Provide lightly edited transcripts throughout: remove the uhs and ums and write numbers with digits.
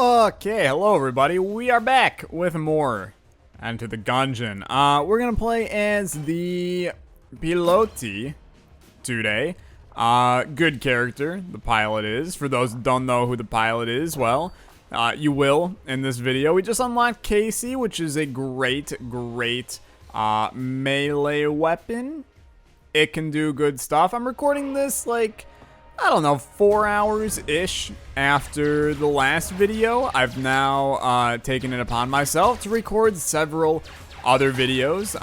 Okay, hello everybody. We are back with more Enter the Gungeon. We're gonna play as the Piloti today. Good character, the pilot is. For those who don't know who the pilot is, well, you will in this video. We just unlocked Casey, which is a great melee weapon. It can do good stuff. I'm recording this like, I don't know, 4 hours-ish after the last video. I've now taken it upon myself to record several other videos,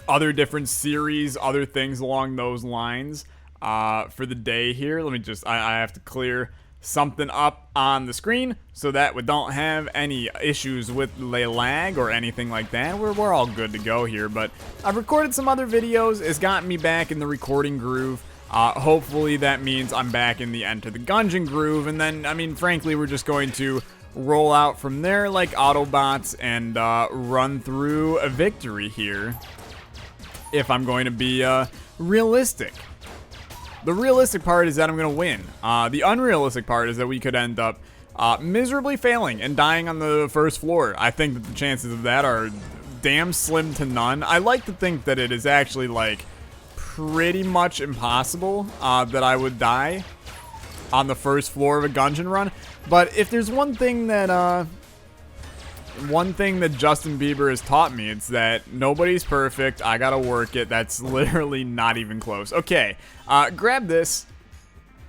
other different series, other things along those lines for the day here. Let me just, I have to clear something up on the screen so that we don't have any issues with lag or anything like that. We're all good to go here, but I've recorded some other videos. It's gotten me back in the recording groove. Hopefully that means I'm back in the Enter the Gungeon groove, and then, I mean, frankly, we're just going to roll out from there like Autobots and run through a victory here, if I'm going to be realistic. The realistic part is that I'm going to win. The unrealistic part is that we could end up miserably failing and dying on the first floor. I think that the chances of that are damn slim to none. I like to think that it is actually, like, pretty much impossible that I would die on the first floor of a Gungeon run. But if there's one thing that Justin Bieber has taught me, it's that nobody's perfect. I gotta work it. That's literally not even close. Okay, grab this.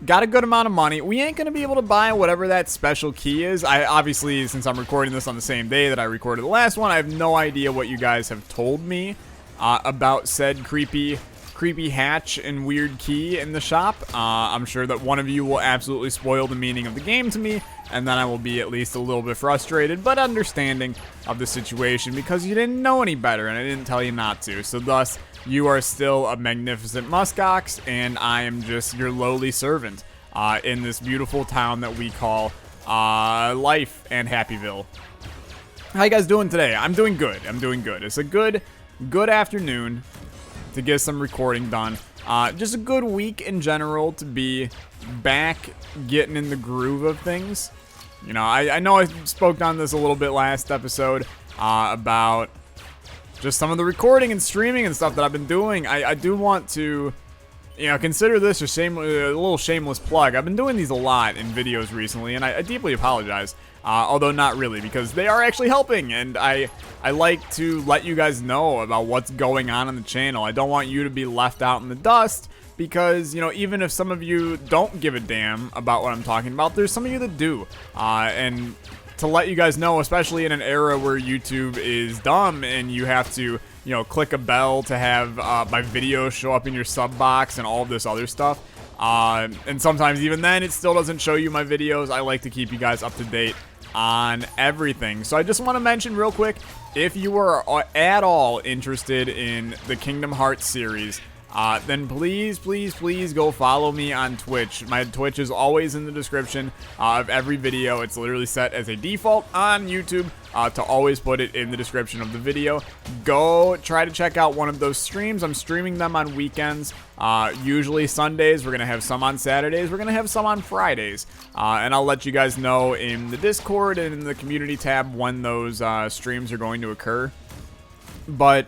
Got a good amount of money. We ain't gonna be able to buy whatever that special key is. I obviously, since I'm recording this on the same day that I recorded the last one, I have no idea what you guys have told me about said creepy hatch and weird key in the shop. I'm sure that one of you will absolutely spoil the meaning of the game to me, and then I will be at least a little bit frustrated, but understanding of the situation because you didn't know any better and I didn't tell you not to. So thus, you are still a magnificent muskox, and I am just your lowly servant in this beautiful town that we call life and Happyville. How you guys doing today? I'm doing good. It's a good afternoon to get some recording done. Just a good week in general to be back getting in the groove of things. You know, I know I spoke on this a little bit last episode about just some of the recording and streaming and stuff that I've been doing. I do want to, you know, consider this a little shameless plug. I've been doing these a lot in videos recently, and I deeply apologize. Although not really, because they are actually helping, and I like to let you guys know about what's going on the channel. I don't want you to be left out in the dust, because, you know, even if some of you don't give a damn about what I'm talking about, there's some of you that do. And to let you guys know, especially in an era where YouTube is dumb and you have to, you know, click a bell to have my videos show up in your sub box and all of this other stuff. And sometimes even then it still doesn't show you my videos. I like to keep you guys up to date on everything. So I just want to mention real quick, if you are at all interested in the Kingdom Hearts series, then please go follow me on Twitch. My Twitch is always in the description of every video. It's literally set as a default on YouTube to always put it in the description of the video. Go try to check out one of those streams. I'm streaming them on weekends, usually Sundays. We're going to have some on Saturdays. We're going to have some on Fridays. And I'll let you guys know in the Discord and in the community tab when those streams are going to occur. But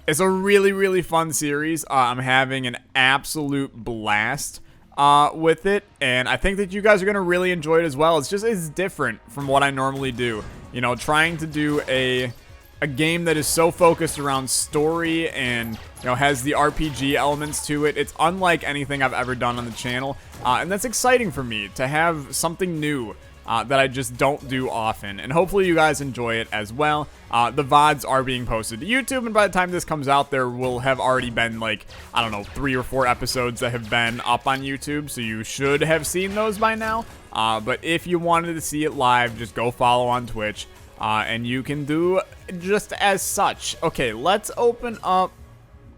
it's a really fun series. I'm having an absolute blast with it, and I think that you guys are going to really enjoy it as well. It's different from what I normally do. You know, trying to do a game that is so focused around story and, you know, has the RPG elements to it. It's unlike anything I've ever done on the channel, and that's exciting for me to have something new that I just don't do often, and hopefully you guys enjoy it as well. The VODs are being posted to YouTube, and by the time this comes out, there will have already been, like, I don't know, 3 or 4 episodes that have been up on YouTube, so you should have seen those by now. But if you wanted to see it live, just go follow on Twitch, and you can do just as such. Okay, let's open up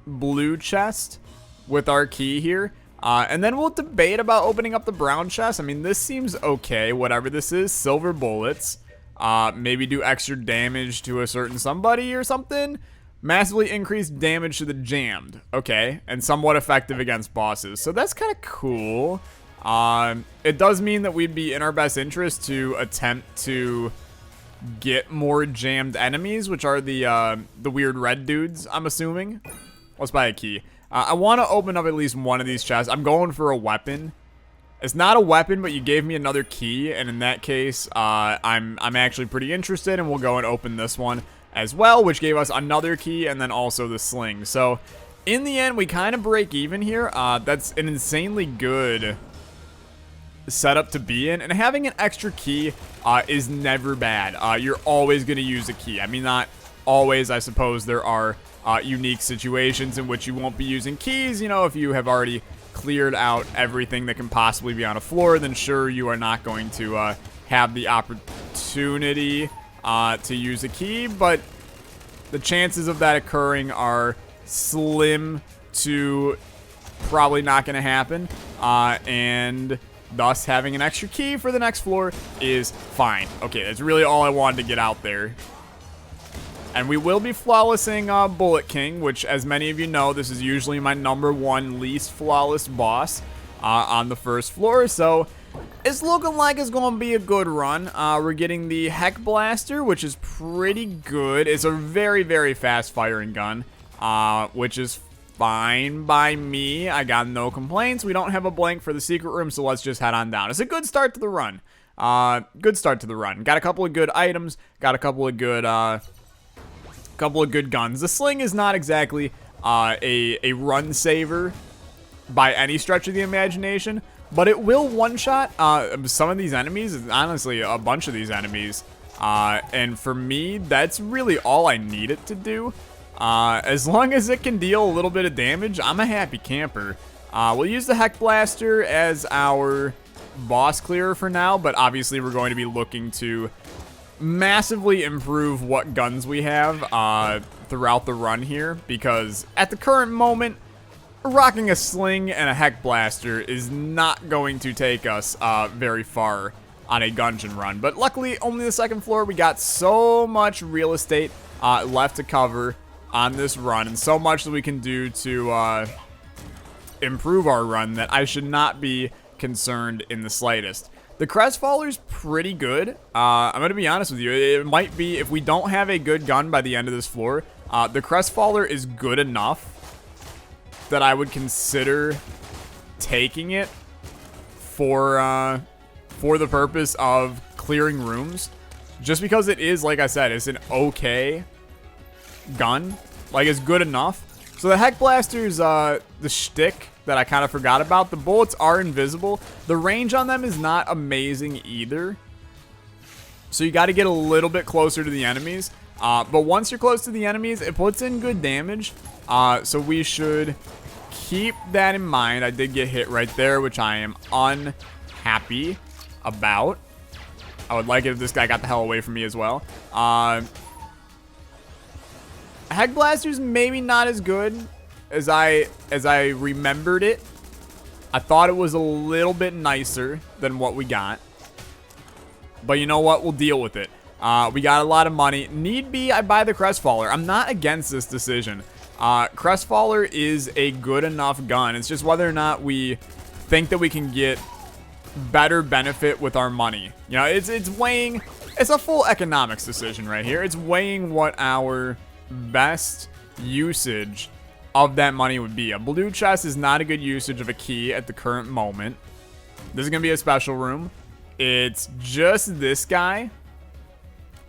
blue chest with our key here. And then we'll debate about opening up the brown chest. I mean, this seems okay, whatever this is. Silver bullets. Maybe do extra damage to a certain somebody or something. Massively increased damage to the jammed. Okay, and somewhat effective against bosses. So that's kind of cool. It does mean that we'd be in our best interest to attempt to get more jammed enemies, which are the weird red dudes, I'm assuming. Let's buy a key. I want to open up at least one of these chests. I'm going for a weapon. It's not a weapon, but you gave me another key, and in that case, I'm actually pretty interested, and we'll go and open this one as well, which gave us another key, and then also the sling. So, in the end, we kind of break even here. That's an insanely good setup to be in, and having an extra key is never bad. You're always going to use a key. I mean, not always, I suppose. There are unique situations in which you won't be using keys. You know, if you have already cleared out everything that can possibly be on a floor, then sure, you are not going to have the opportunity to use a key, but the chances of that occurring are slim to probably not going to happen, and thus having an extra key for the next floor is fine. Okay, that's really all I wanted to get out there. And we will be flawlessing Bullet King, which, as many of you know, this is usually my #1 least flawless boss on the first floor. So it's looking like it's going to be a good run. We're getting the Heck Blaster, which is pretty good. It's a very, very fast firing gun, which is fine by me. I got no complaints. We don't have a blank for the secret room, so let's just head on down. It's a good start to the run. Good start to the run. Got a couple of good items. Got a couple of good guns. The sling is not exactly a run saver by any stretch of the imagination, but it will one-shot some of these enemies, honestly a bunch of these enemies, and for me that's really all I need it to do. As long as it can deal a little bit of damage, I'm a happy camper. We'll use the Heck Blaster as our boss clearer for now, but obviously we're going to be looking to massively improve what guns we have throughout the run here, because at the current moment, rocking a sling and a Heck Blaster is not going to take us very far on a Gungeon run. But luckily, only the second floor. We got so much real estate left to cover on this run, and so much that we can do to improve our run that I should not be concerned in the slightest. The Crestfaller's pretty good. I'm going to be honest with you. It might be, if we don't have a good gun by the end of this floor, the Crestfaller is good enough that I would consider taking it for the purpose of clearing rooms. Just because it is, like I said, it's an okay gun. Like, it's good enough. So the Heck Blaster's the shtick that I kind of forgot about. The bullets are invisible. The range on them is not amazing either. So you got to get a little bit closer to the enemies. But once you're close to the enemies, it puts in good damage. So we should keep that in mind. I did get hit right there, which I am unhappy about. I would like it if this guy got the hell away from me as well. Heck Blaster's maybe not as good as I remembered it. I thought it was a little bit nicer than what we got. But you know what? We'll deal with it. We got a lot of money. Need be, I buy the Crestfaller. I'm not against this decision. Crestfaller is a good enough gun. It's just whether or not we think that we can get better benefit with our money. You know, it's weighing. It's a full economics decision right here. It's weighing what our best usage of that money would be. A blue chest is not a good usage of a key at the current moment. This is gonna be a special room. It's just this guy.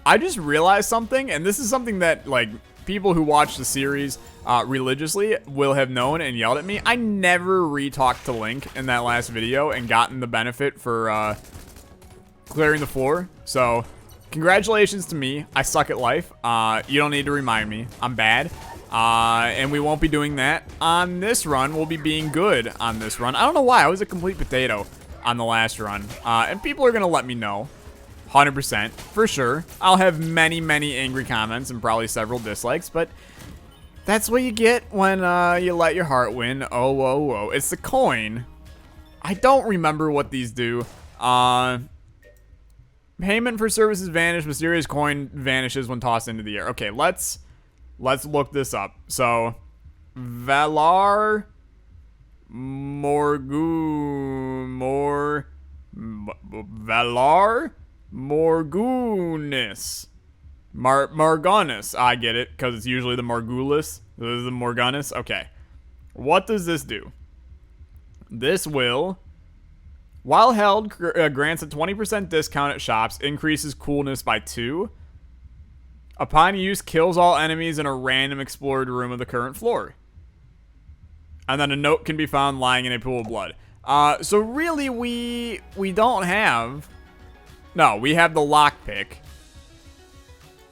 I just realized something, and this is something that, like, people who watch the series religiously will have known and yelled at me. I never re-talked to Link in that last video and gotten the benefit for clearing the floor. So congratulations to me. I suck at life. You don't need to remind me. I'm bad. And we won't be doing that on this run. We'll be being good on this run. I don't know why. I was a complete potato on the last run. And people are going to let me know. 100%. For sure. I'll have many, many angry comments and probably several dislikes. But that's what you get when you let your heart win. Oh, whoa, whoa. It's the coin. I don't remember what these do. Payment for services vanish. Mysterious coin vanishes when tossed into the air. Okay, let's look this up. So, Valar Valar? Morgulis. Margonis. I get it, because it's usually the Margulis. This is the Morgonis. Okay. What does this do? This will, while held, grants a 20% discount at shops, increases coolness by 2. Upon use, kills all enemies in a random explored room of the current floor. And then a note can be found lying in a pool of blood. So really, we don't have... No, we have the lockpick.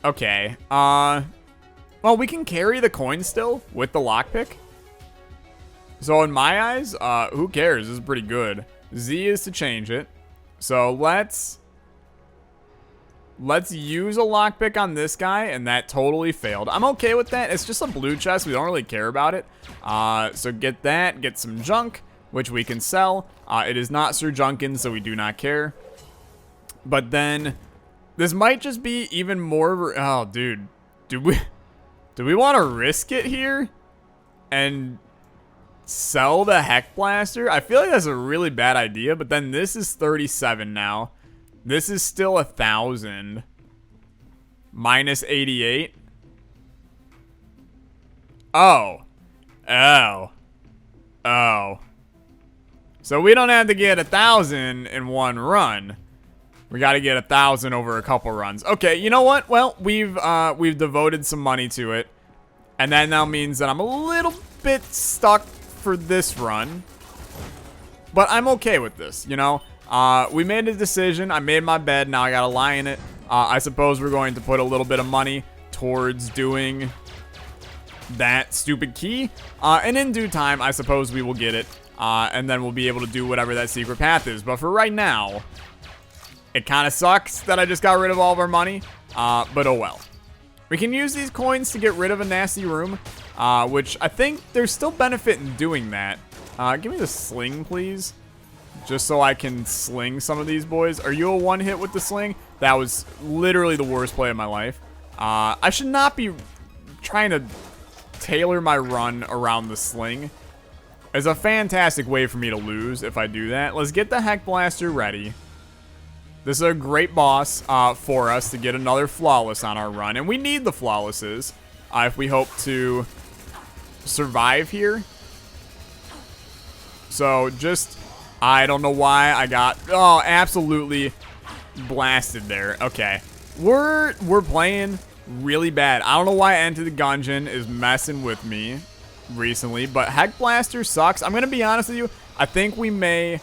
Okay. Well, we can carry the coin still with the lockpick. So in my eyes, who cares? This is pretty good. Z is to change it. So let's use a lockpick on this guy, and that totally failed. I'm okay with that. It's just a blue chest. We don't really care about it. So get that. Get some junk, which we can sell. It is not Sir Junkin, so we do not care. But then this might just be even more... Oh, dude. Do we want to risk it here and sell the Heck Blaster? I feel like that's a really bad idea, but then this is 37 now. This is still 1,000. Minus 88. Oh. Oh. Oh. So we don't have to get 1,000 in one run. We got to get 1,000 over a couple runs. Okay, you know what? Well, we've devoted some money to it. And that now means that I'm a little bit stuck for this run. But I'm okay with this, you know? We made a decision. I made my bed. Now I gotta lie in it. I suppose we're going to put a little bit of money towards doing that stupid key. And in due time, I suppose we will get it. And then we'll be able to do whatever that secret path is. But for right now, it kind of sucks that I just got rid of all of our money. But oh well. We can use these coins to get rid of a nasty room. Which I think there's still benefit in doing that. Give me the sling, please. Just so I can sling some of these boys. Are you a one hit with the sling? That was literally the worst play of my life. I should not be trying to tailor my run around the sling. It's a fantastic way for me to lose if I do that. Let's get the Heck Blaster ready. This is a great boss for us to get another flawless on our run. And we need the flawlesses if we hope to survive here. So just... I don't know why I got, oh, absolutely blasted there. Okay. We're playing really bad. I don't know why Enter the Gungeon is messing with me recently, but Heck Blaster sucks. I'm going to be honest with you. I think we may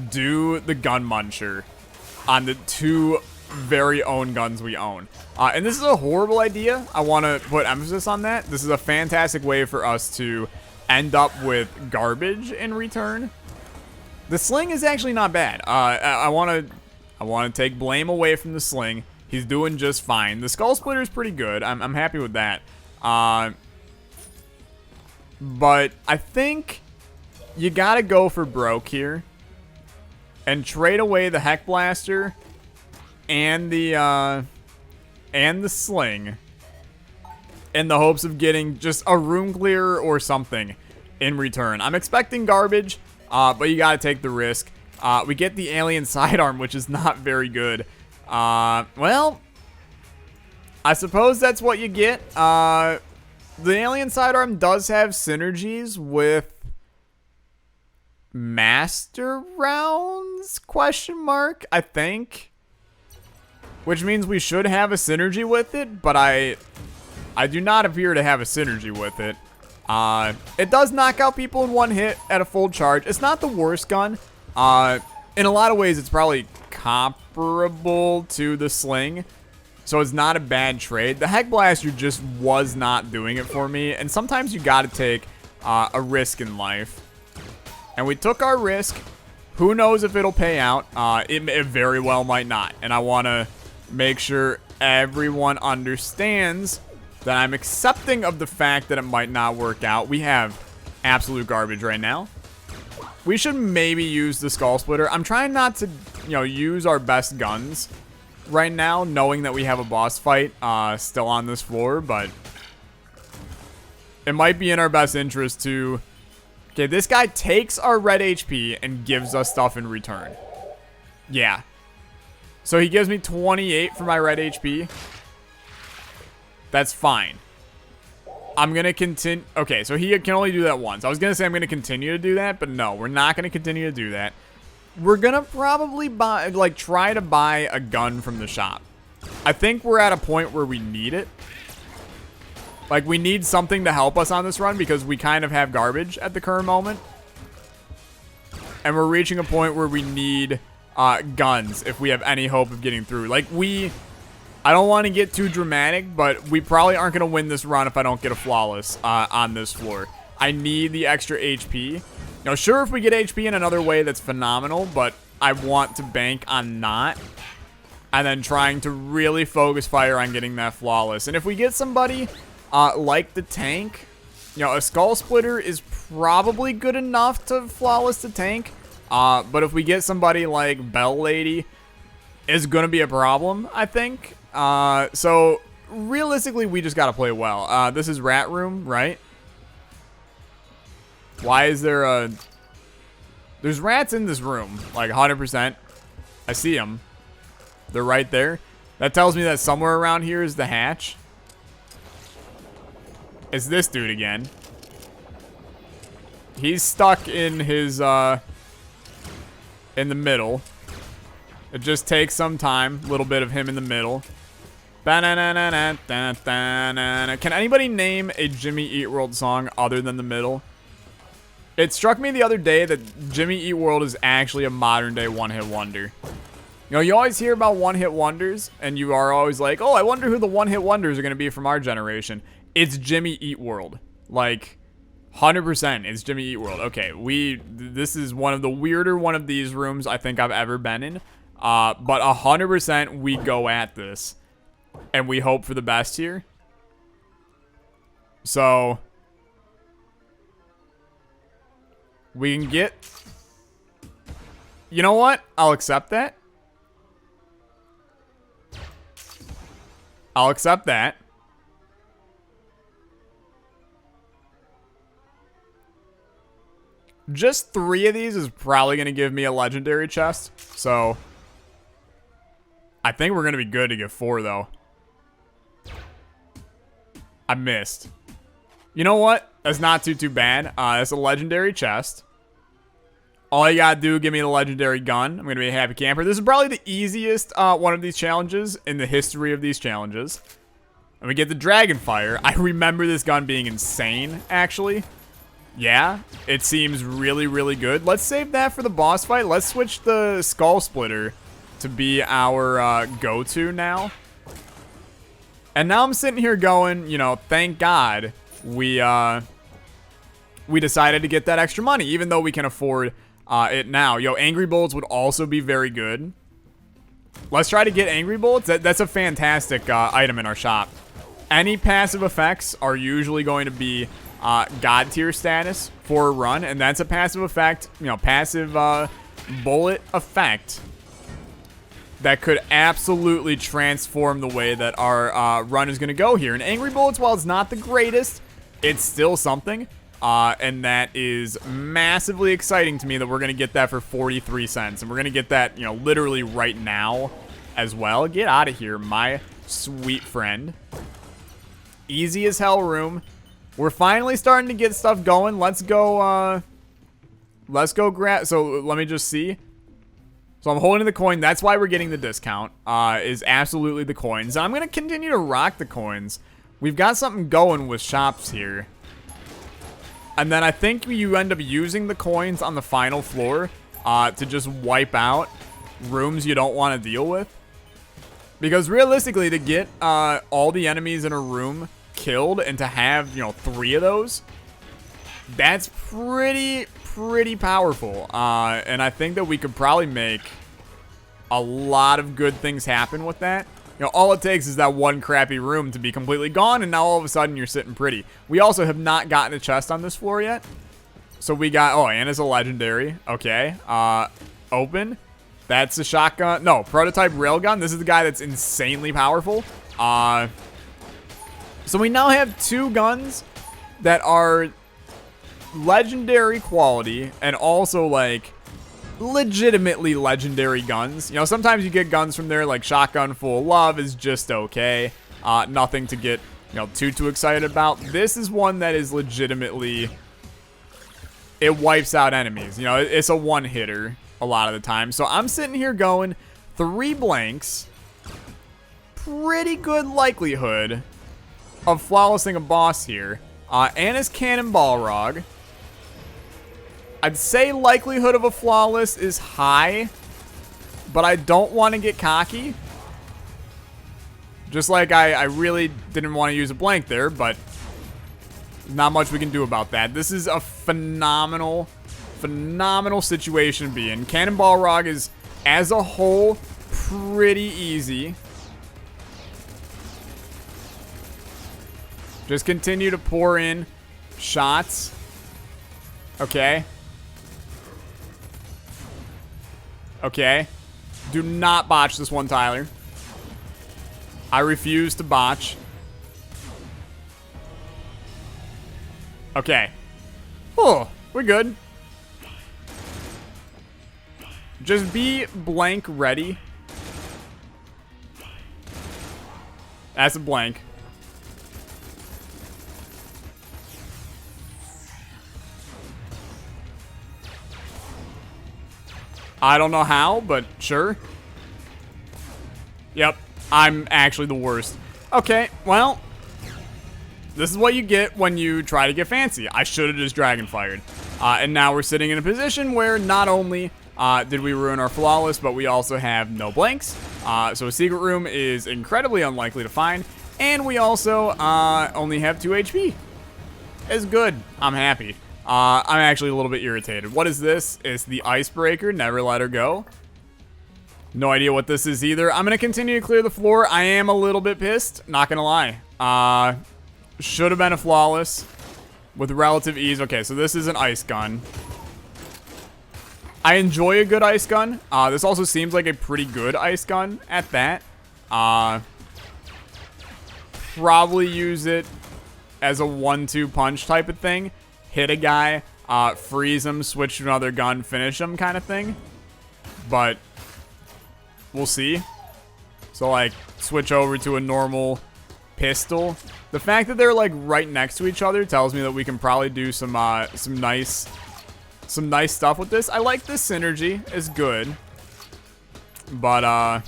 do the Gun Muncher on the 2 very own guns we own. And this is a horrible idea. I want to put emphasis on that. This is a fantastic way for us to end up with garbage in return. The sling is actually not bad. I want to take blame away from the sling. He's doing just fine. The Skull Splitter is pretty good. I'm happy with that. But I think you gotta go for broke here and trade away the Heck Blaster and the sling, in the hopes of getting just a room clearer or something in return. I'm expecting garbage, but you gotta take the risk. We get the alien sidearm, which is not very good. Well, I suppose that's what you get. The alien sidearm does have synergies with master rounds, question mark, I think. Which means we should have a synergy with it, but I do not appear to have a synergy with it. It does knock out people in one hit at a full charge. It's not the worst gun. In a lot of ways, it's probably comparable to the sling. So it's not a bad trade. The Heck Blaster just was not doing it for me. And sometimes you gotta take a risk in life. And we took our risk. Who knows if it'll pay out. It very well might not. And I want to make sure everyone understands that I'm accepting of the fact that it might not work out. We have absolute garbage right now. We should maybe use the Skull Splitter. I'm trying not to, use our best guns right now, knowing that we have a boss fight still on this floor, but it might be in our best interest to... Okay, this guy takes our red HP and gives us stuff in return. Yeah. So he gives me 28 for my red HP. That's fine. I'm going to continue... Okay, so he can only do that once. I was going to say I'm going to continue to do that, but no, we're not going to continue to do that. We're going to probably buy, like, try to buy a gun from the shop. I think we're at a point where we need it. Like, we need something to help us on this run because we kind of have garbage at the current moment. And we're reaching a point where we need guns if we have any hope of getting through. Like, I don't want to get too dramatic, but we probably aren't going to win this run if I don't get a flawless on this floor. I need the extra HP. Now, sure, if we get HP in another way, that's phenomenal, but I want to bank on not. And then trying to really focus fire on getting that flawless. And if we get somebody like the tank, you know, a skull splitter is probably good enough to flawless the tank. But if we get somebody like Bell Lady, it's going to be a problem, I think. So realistically, we just got to play well. This is Rat Room, right? Why is there a... There's rats in this room, like 100%. I see them. They're right there. That tells me that somewhere around here is the hatch. It's this dude again. He's stuck in his, in the middle. It just takes some time. A little bit of him in the middle. Can anybody name a Jimmy Eat World song other than the middle? It struck me the other day that Jimmy Eat World is actually a modern day one-hit wonder. You know, you always hear about one-hit wonders, and you are always like, oh, I wonder who the one-hit wonders are going to be from our generation. It's Jimmy Eat World. Like, 100% it's Jimmy Eat World. Okay, this is one of the weirder one of these rooms I think I've ever been in. But 100% we go at this. And we hope for the best here. So... we can get... You know what? I'll accept that. I'll accept that. Just 3 of these is probably going to give me a legendary chest. So, I think we're going to be good to get 4, though. I missed. You know what? That's not too bad. That's a legendary chest. All you gotta do, give me the legendary gun. I'm gonna be a happy camper. This is probably the easiest one of these challenges in the history of these challenges. And we get the Dragonfire. I remember this gun being insane, actually. Yeah, it seems really, really good. Let's save that for the boss fight. Let's switch the Skull Splitter to be our go-to now. And now I'm sitting here going, you know, thank God we decided to get that extra money, even though we can afford it now. Yo, Angry Bullets would also be very good. Let's try to get Angry Bullets. That's a fantastic item in our shop. Any passive effects are usually going to be God tier status for a run, and that's a passive effect, you know, passive bullet effect that could absolutely transform the way that our run is going to go here. And Angry Bullets, while it's not the greatest, it's still something. And that is massively exciting to me that we're going to get that for 43 cents. And we're going to get that, you know, literally right now as well. Get out of here, my sweet friend. Easy as hell room. We're finally starting to get stuff going. Let's go grab. So let me just see. So I'm holding the coin. That's why we're getting the discount, is absolutely the coins. I'm going to continue to rock the coins. We've got something going with shops here. And then I think you end up using the coins on the final floor to just wipe out rooms you don't want to deal with. Because realistically, to get all the enemies in a room killed and to have, you know, 3 of those, that's pretty powerful. And I think that we could probably make a lot of good things happen with that. You know, all it takes is that one crappy room to be completely gone, and now all of a sudden you're sitting pretty. We also have not gotten a chest on this floor yet. So we got, oh, and it's a legendary. Okay. Open. That's a shotgun. No, prototype railgun. This is the guy that's insanely powerful. So we now have 2 guns that are legendary quality and also like legitimately legendary guns. You know, sometimes you get guns from there like Shotgun Full of Love is just okay. Nothing to get, you know, too excited about. This is one that is legitimately, it wipes out enemies. You know, it's a one-hitter a lot of the time. So I'm sitting here going 3 blanks. Pretty good likelihood of flawlessing a boss here. And his Cannonball Rog. I'd say likelihood of a flawless is high, but I don't want to get cocky. Just like I really didn't want to use a blank there, but not much we can do about that. This is a phenomenal situation to be in. Cannonball Rog is, as a whole, pretty easy. Just continue to pour in shots. Okay. Okay. Do not botch this one, Tyler. I refuse to botch. Okay. Oh, we're good. Just be blank ready. That's a blank. I don't know how, but sure. Yep, I'm actually the worst. Okay, well, this is what you get when you try to get fancy. I should have just Dragonfired. And now we're sitting in a position where not only did we ruin our flawless, but we also have no blanks. So a secret room is incredibly unlikely to find. And we also only have 2 HP. It's good. I'm happy. I'm actually a little bit irritated. What is this? It's the Icebreaker. Never let her go. No idea what this is either. I'm going to continue to clear the floor. I am a little bit pissed. Not going to lie. Should have been a flawless with relative ease. Okay, so this is an ice gun. I enjoy a good ice gun. This also seems like a pretty good ice gun at that. Probably use it as a 1-2 punch type of thing. Hit a guy, freeze him, switch to another gun, finish him kind of thing. But we'll see. So, like, switch over to a normal pistol. The fact that they're, like, right next to each other tells me that we can probably do some nice stuff with this. I like this synergy. It's good. But,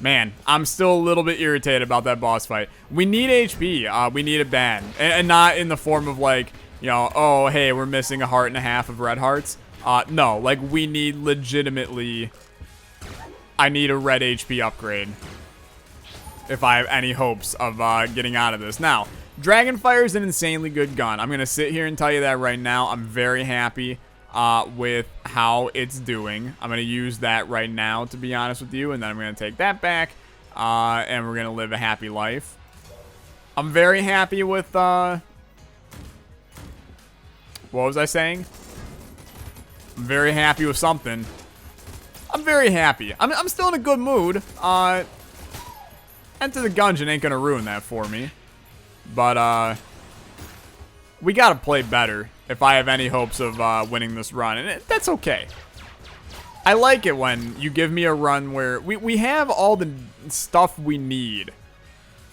man, I'm still a little bit irritated about that boss fight. We need HP. We need it bad. And not in the form of, like, you know, oh, hey, we're missing a heart and a half of red hearts. No, like, we need legitimately... I need a red HP upgrade if I have any hopes of getting out of this. Now, Dragonfire is an insanely good gun. I'm going to sit here and tell you that right now. I'm very happy with how it's doing. I'm going to use that right now, to be honest with you, and then I'm going to take that back, and we're going to live a happy life. I'm very happy with, what was I saying? I'm very happy with something. I'm very happy. I'm still in a good mood. Enter the Gungeon ain't going to ruin that for me. But, we got to play better if I have any hopes of winning this run. And that's okay. I like it when you give me a run where we have all the stuff we need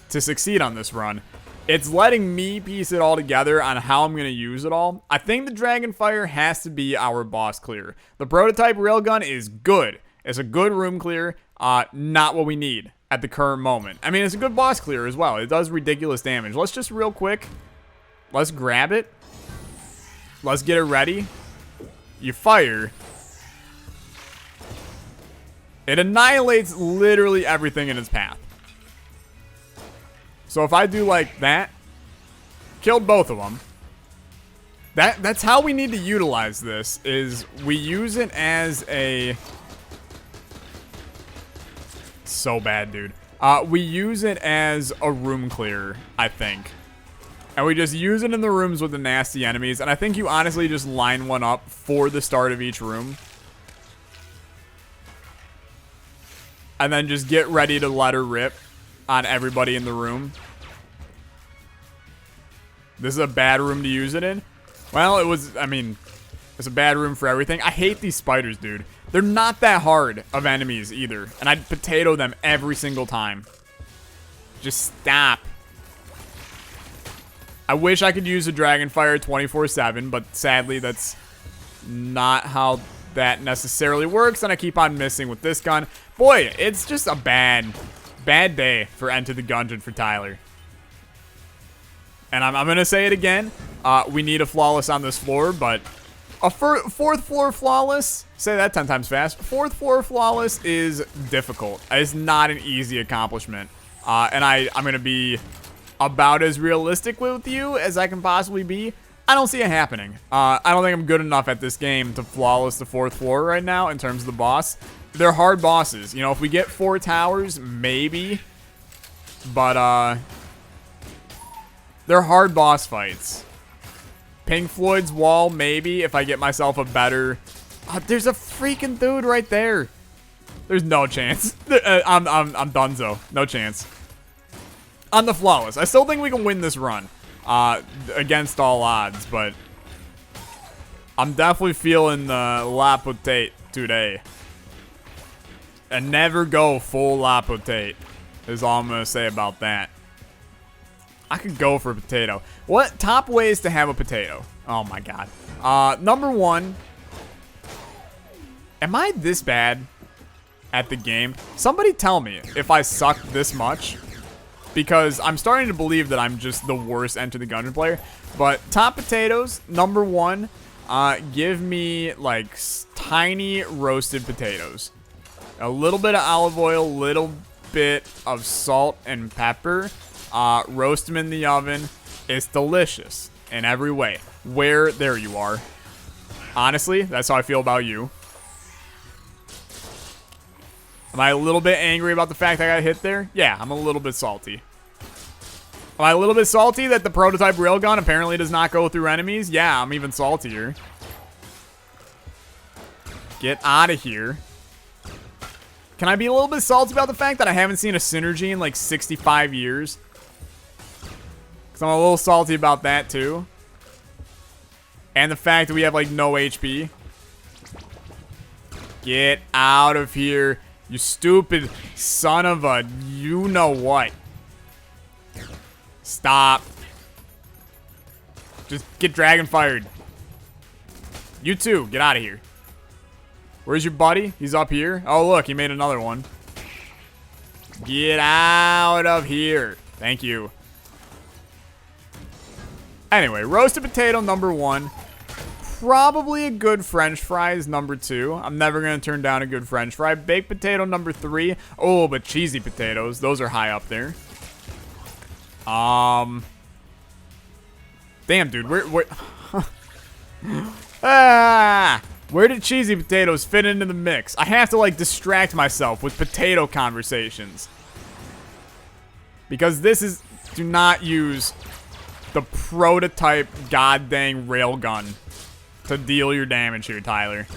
to succeed on this run. It's letting me piece it all together on how I'm going to use it all. I think the Dragonfire has to be our boss clear. The prototype railgun is good. It's a good room clear. Not what we need at the current moment. I mean, it's a good boss clear as well. It does ridiculous damage. Let's just real quick. Let's grab it. Let's get it ready. You fire. It annihilates literally everything in its path. So if I do like that, killed both of them. That's how we need to utilize this, is we use it as a... So bad, dude. We use it as a room clear, I think. And we just use it in the rooms with the nasty enemies. And I think you honestly just line one up for the start of each room. And then just get ready to let her rip on everybody in the room. This is a bad room to use it in. Well, it was, I mean, it's a bad room for everything. I hate these spiders, dude. They're not that hard of enemies either. And I'd potato them every single time. Just stop. I wish I could use a Dragonfire 24/7, but sadly that's not how that necessarily works, and I keep on missing with this gun. Boy, it's just a bad day for Enter the Gungeon for Tyler. And I'm going to say it again. We need a flawless on this floor, but a fourth floor flawless, say that 10 times fast, fourth floor flawless is difficult. It's not an easy accomplishment. And I'm going to be about as realistic with you as I can possibly be. I don't see it happening. I don't think I'm good enough at this game to flawless the fourth floor right now in terms of the boss. They're hard bosses. You know, if we get 4 towers, maybe. But, they're hard boss fights. Pink Floyd's wall, maybe, if I get myself a better... there's a freaking dude right there. There's no chance. I'm donezo. No chance. On the flawless. I still think we can win this run. Against all odds, but I'm definitely feeling the la potate today. And never go full la potate is all I'm going to say about that. I could go for a potato. What top ways to have a potato? Oh my god. Number 1. Am I this bad at the game? Somebody tell me if I suck this much. Because I'm starting to believe that I'm just the worst Enter the Gungeon player. But top potatoes, number 1, give me like tiny roasted potatoes. A little bit of olive oil, little bit of salt and pepper. Roast them in the oven. It's delicious in every way. There you are. Honestly, that's how I feel about you. Am I a little bit angry about the fact I got hit there? Yeah, I'm a little bit salty. Am I a little bit salty that the prototype railgun apparently does not go through enemies? Yeah, I'm even saltier. Get out of here. Can I be a little bit salty about the fact that I haven't seen a synergy in like 65 years? Because I'm a little salty about that too. And the fact that we have like no HP. Get out of here. You stupid son of a you-know-what. Stop. Just get Dragonfired. You too, get out of here. Where's your buddy? He's up here. Oh, look, he made another one. Get out of here. Thank you. Anyway, roasted potato number 1. Probably a good French fries number 2. I'm never going to turn down a good French fry. Baked potato number 3. Oh, but cheesy potatoes. Those are high up there. Damn, dude. Where where did cheesy potatoes fit into the mix? I have to, like, distract myself with potato conversations. Because this is... Do not use the prototype goddamn railgun to deal your damage here, Tyler.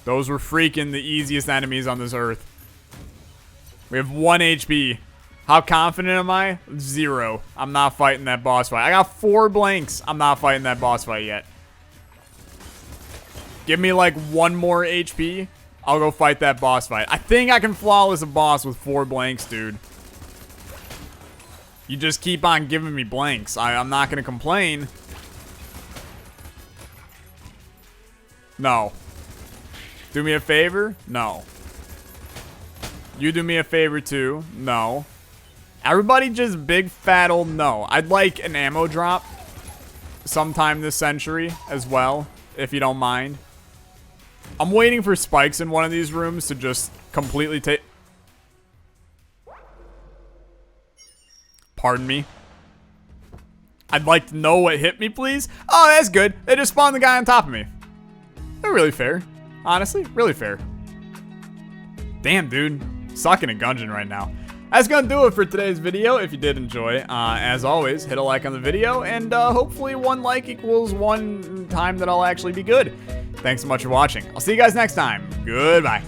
Those were freaking the easiest enemies on this earth. We have 1 HP. How confident am I? 0. I'm not fighting that boss fight. I got 4 blanks. I'm not fighting that boss fight yet. Give me like 1 more HP. I'll go fight that boss fight. I think I can flawless a boss with 4 blanks, dude. You just keep on giving me blanks. I'm not going to complain. No. Do me a favor? No. You do me a favor too? No. Everybody just big fat old no. I'd like an ammo drop sometime this century as well, if you don't mind. I'm waiting for spikes in one of these rooms to just completely take... Pardon me. I'd like to know what hit me, please. Oh, that's good. They just spawned the guy on top of me. They're really fair. Honestly, really fair. Damn, dude. Sucking at Gungeon right now. That's gonna do it for today's video. If you did enjoy, as always, hit a like on the video, and hopefully 1 like equals 1 time that I'll actually be good. Thanks so much for watching. I'll see you guys next time. Goodbye.